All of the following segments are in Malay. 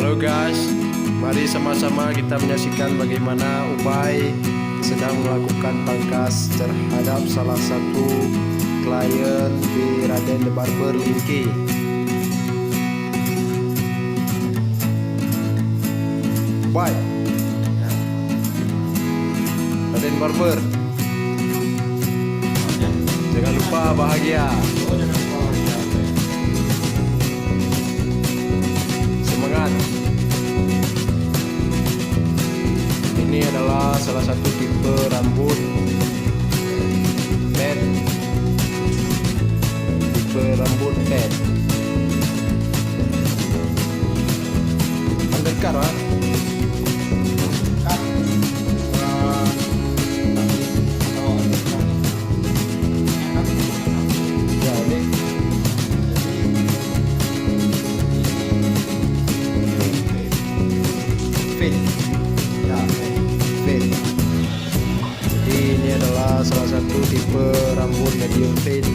Halo guys, mari sama-sama kita menyaksikan bagaimana Ubay sedang melakukan pangkas terhadap salah satu klien di Raden The Barber Linki. Ubay, Raden Barber, jangan lupa bahagia. Semangat. Ini adalah salah satu tipe rambut pet. Tipe rambut pet. Undercut lah. Jadi ini adalah salah satu tipe rambut medium fade.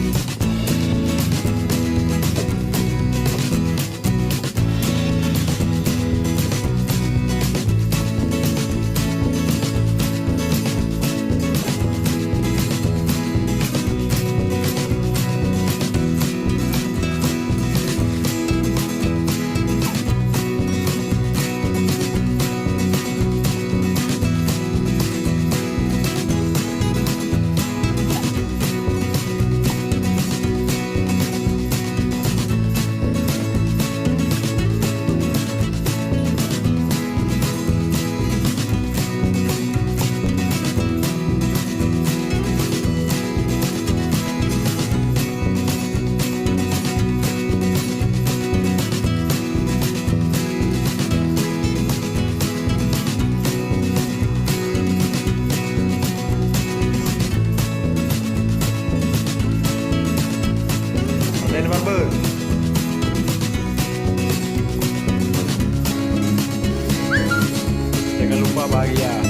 Raden Barber, jangan lupa bahagia.